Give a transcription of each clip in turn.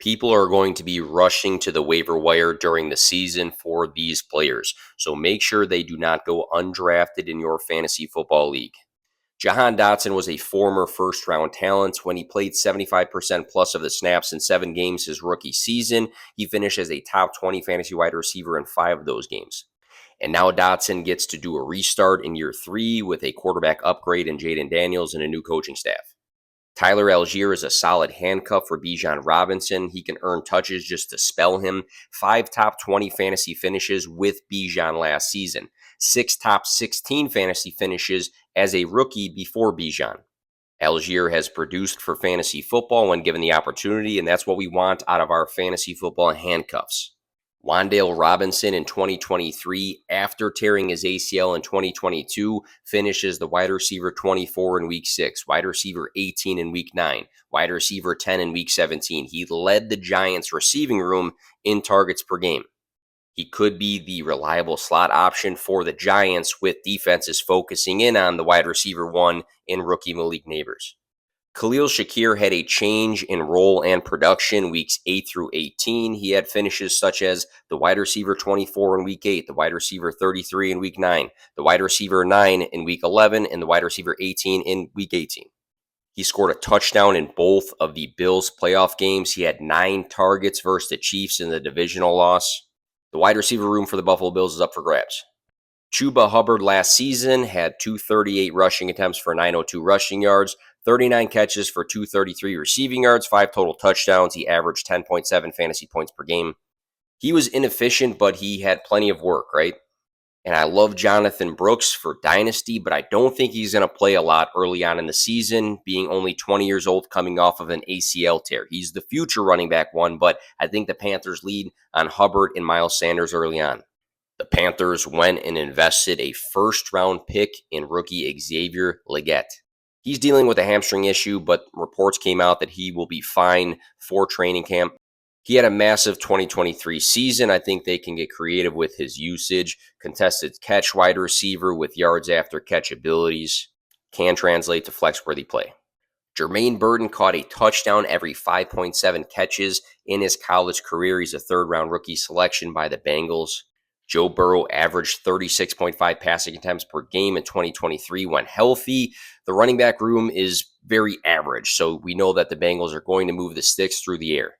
People are going to be rushing to the waiver wire during the season for these players. So make sure they do not go undrafted in your fantasy football league. Jahan Dotson was a former first round talent. When he played 75% plus of the snaps in 7 games his rookie season, he finished as a top 20 fantasy wide receiver in 5 of those games. And now Dotson gets to do a restart in year 3 with a quarterback upgrade in Jaden Daniels and a new coaching staff. Tyler Algier is a solid handcuff for Bijan Robinson. He can earn touches just to spell him. 5 top 20 fantasy finishes with Bijan last season. 6 top 16 fantasy finishes as a rookie before Bijan. Algier has produced for fantasy football when given the opportunity, and that's what we want out of our fantasy football handcuffs. Wan'Dale Robinson in 2023, after tearing his ACL in 2022, finishes the wide receiver 24 in week 6, wide receiver 18 in week 9, wide receiver 10 in week 17. He led the Giants' receiving room in targets per game. He could be the reliable slot option for the Giants with defenses focusing in on the wide receiver 1 in rookie Malik Neighbors. Khalil Shakir had a change in role and production weeks 8 through 18. He had finishes such as the wide receiver 24 in week 8, the wide receiver 33 in week 9, the wide receiver 9 in week 11, and the wide receiver 18 in week 18. He scored a touchdown in both of the Bills' playoff games. He had 9 targets versus the Chiefs in the divisional loss. The wide receiver room for the Buffalo Bills is up for grabs. Chuba Hubbard last season had 238 rushing attempts for 902 rushing yards, 39 catches for 233 receiving yards, 5 total touchdowns. He averaged 10.7 fantasy points per game. He was inefficient, but he had plenty of work, right? And I love Jonathan Brooks for Dynasty, but I don't think he's going to play a lot early on in the season, being only 20 years old coming off of an ACL tear. He's the future running back one, but I think the Panthers lead on Hubbard and Miles Sanders early on. The Panthers went and invested a first-round pick in rookie Xavier Legette. He's dealing with a hamstring issue, but reports came out that he will be fine for training camp. He had a massive 2023 season. I think they can get creative with his usage. Contested catch wide receiver with yards after catch abilities. Can translate to flex-worthy play. Jermaine Burton caught a touchdown every 5.7 catches in his college career. He's a third-round rookie selection by the Bengals. Joe Burrow averaged 36.5 passing attempts per game in 2023 when healthy. The running back room is very average, so we know that the Bengals are going to move the sticks through the air.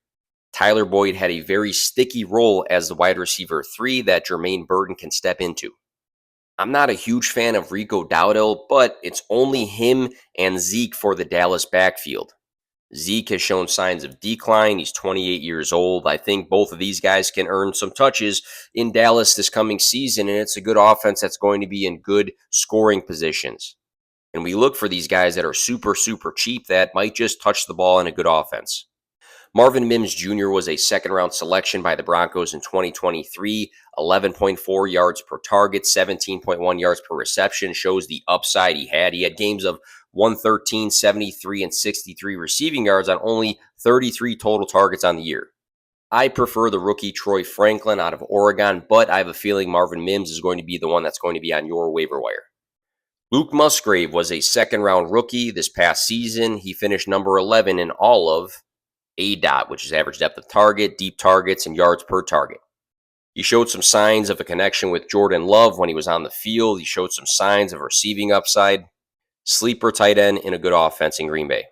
Tyler Boyd had a very sticky role as the wide receiver 3 that Jermaine Burton can step into. I'm not a huge fan of Rico Dowdle, but it's only him and Zeke for the Dallas backfield. Zeke has shown signs of decline. He's 28 years old. I think both of these guys can earn some touches in Dallas this coming season, and it's a good offense that's going to be in good scoring positions. And we look for these guys that are super, super cheap that might just touch the ball in a good offense. Marvin Mims Jr. was a second-round selection by the Broncos in 2023, 11.4 yards per target, 17.1 yards per reception, shows the upside he had. He had games of 113, 73, and 63 receiving yards on only 33 total targets on the year. I prefer the rookie Troy Franklin out of Oregon, but I have a feeling Marvin Mims is going to be the one that's going to be on your waiver wire. Luke Musgrave was a second-round rookie this past season. He finished number 11 in all of ADOT, which is average depth of target, deep targets, and yards per target. He showed some signs of a connection with Jordan Love when he was on the field. He showed some signs of receiving upside. Sleeper tight end in a good offense in Green Bay.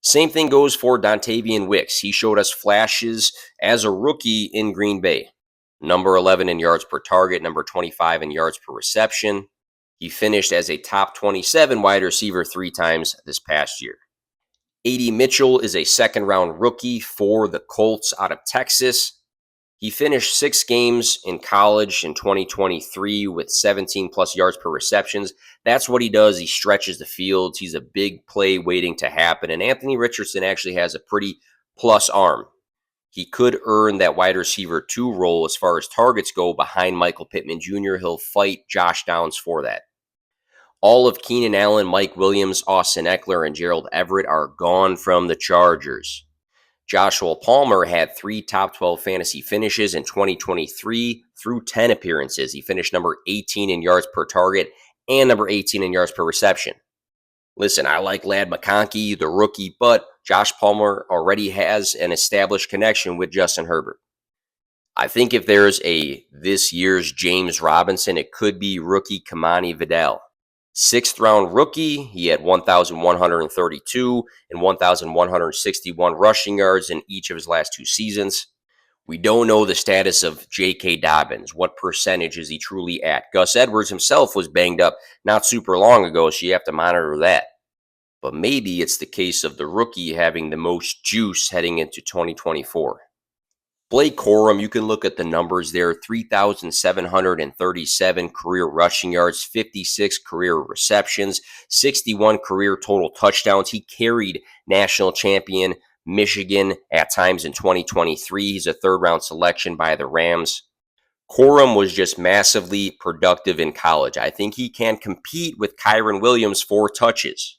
Same thing goes for Dontavian Wicks. He showed us flashes as a rookie in Green Bay. Number 11 in yards per target, number 25 in yards per reception. He finished as a top 27 wide receiver 3 times this past year. A.D. Mitchell is a second-round rookie for the Colts out of Texas. He finished 6 games in college in 2023 with 17-plus yards per receptions. That's what he does. He stretches the field. He's a big play waiting to happen. And Anthony Richardson actually has a pretty plus arm. He could earn that wide receiver 2 role as far as targets go behind Michael Pittman Jr. He'll fight Josh Downs for that. All of Keenan Allen, Mike Williams, Austin Eckler, and Gerald Everett are gone from the Chargers. Joshua Palmer had 3 top 12 fantasy finishes in 2023 through 10 appearances. He finished number 18 in yards per target and number 18 in yards per reception. Listen, I like Lad McConkey, the rookie, but Josh Palmer already has an established connection with Justin Herbert. I think if there's a this year's James Robinson, it could be rookie Kamani Vidal. Sixth round rookie, he had 1,132 and 1,161 rushing yards in each of his last two seasons. We don't know the status of J.K. Dobbins. What percentage is he truly at? Gus Edwards himself was banged up not super long ago, so you have to monitor that. But maybe it's the case of the rookie having the most juice heading into 2024. Blake Corum, you can look at the numbers there, 3,737 career rushing yards, 56 career receptions, 61 career total touchdowns. He carried national champion Michigan at times in 2023. He's a third-round selection by the Rams. Corum was just massively productive in college. I think he can compete with Kyren Williams for touches.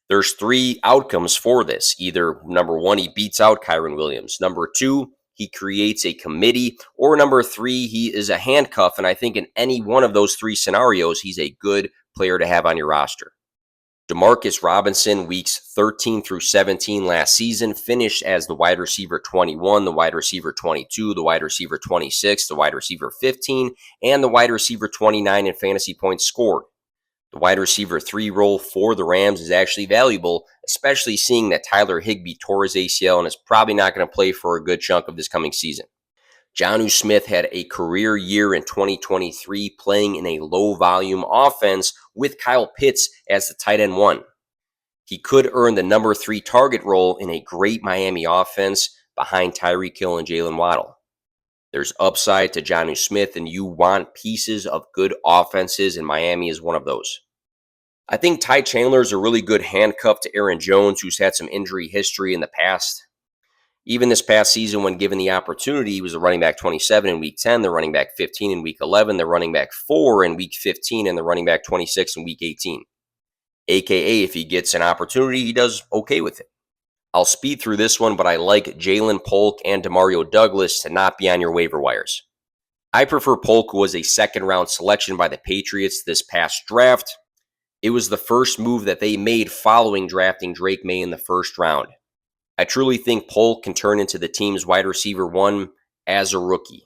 There's three outcomes for this. Either number one, he beats out Kyren Williams. Number two, he creates a committee. Or number three, he is a handcuff. And I think in any one of those three scenarios, he's a good player to have on your roster. Demarcus Robinson, weeks 13 through 17 last season, finished as the wide receiver 21, the wide receiver 22, the wide receiver 26, the wide receiver 15, and the wide receiver 29 in fantasy points scored. The wide receiver 3 role for the Rams is actually valuable, especially seeing that Tyler Higbee tore his ACL and is probably not going to play for a good chunk of this coming season. Jonnu Smith had a career year in 2023 playing in a low-volume offense with Kyle Pitts as the tight end 1. He could earn the number 3 target role in a great Miami offense behind Tyreek Hill and Jalen Waddle. There's upside to Jonnu Smith, and you want pieces of good offenses, and Miami is one of those. I think Ty Chandler is a really good handcuff to Aaron Jones, who's had some injury history in the past. Even this past season, when given the opportunity, he was the running back 27 in Week 10, the running back 15 in Week 11, the running back 4 in Week 15, and the running back 26 in Week 18. AKA, if he gets an opportunity, he does okay with it. I'll speed through this one, but I like Jalen Polk and Demario Douglas to not be on your waiver wires. I prefer Polk, who was a second-round selection by the Patriots this past draft. It was the first move that they made following drafting Drake May in the first round. I truly think Polk can turn into the team's wide receiver 1 as a rookie.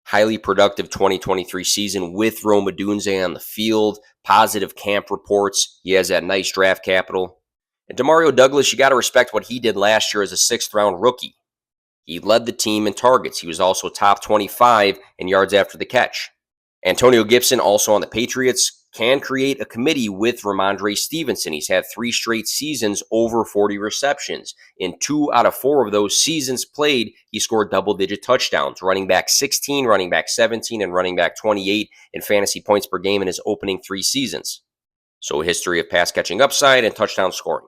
Highly productive 2023 season with Rome Odunze on the field, positive camp reports. He has that nice draft capital. And Demario Douglas, you got to respect what he did last year as a 6th-round rookie. He led the team in targets. He was also top 25 in yards after the catch. Antonio Gibson, also on the Patriots, can create a committee with Ramondre Stevenson. He's had 3 straight seasons over 40 receptions. In 2 out of 4 of those seasons played, he scored double-digit touchdowns. Running back 16, running back 17, and running back 28 in fantasy points per game in his opening 3 seasons. So a history of pass-catching upside and touchdown scoring.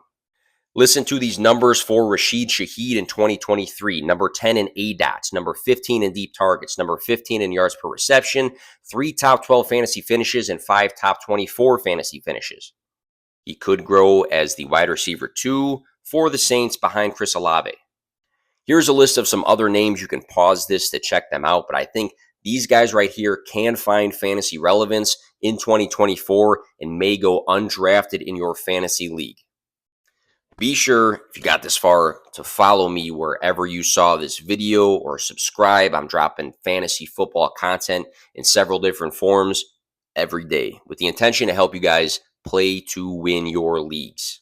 Listen to these numbers for Rashid Shaheed in 2023. Number 10 in ADOTs, number 15 in deep targets, number 15 in yards per reception, 3 top 12 fantasy finishes, and 5 top 24 fantasy finishes. He could grow as the wide receiver 2 for the Saints behind Chris Olave. Here's a list of some other names. You can pause this to check them out, but I think these guys right here can find fantasy relevance in 2024 and may go undrafted in your fantasy league. Be sure, if you got this far, to follow me wherever you saw this video or subscribe. I'm dropping fantasy football content in several different forms every day with the intention to help you guys play to win your leagues.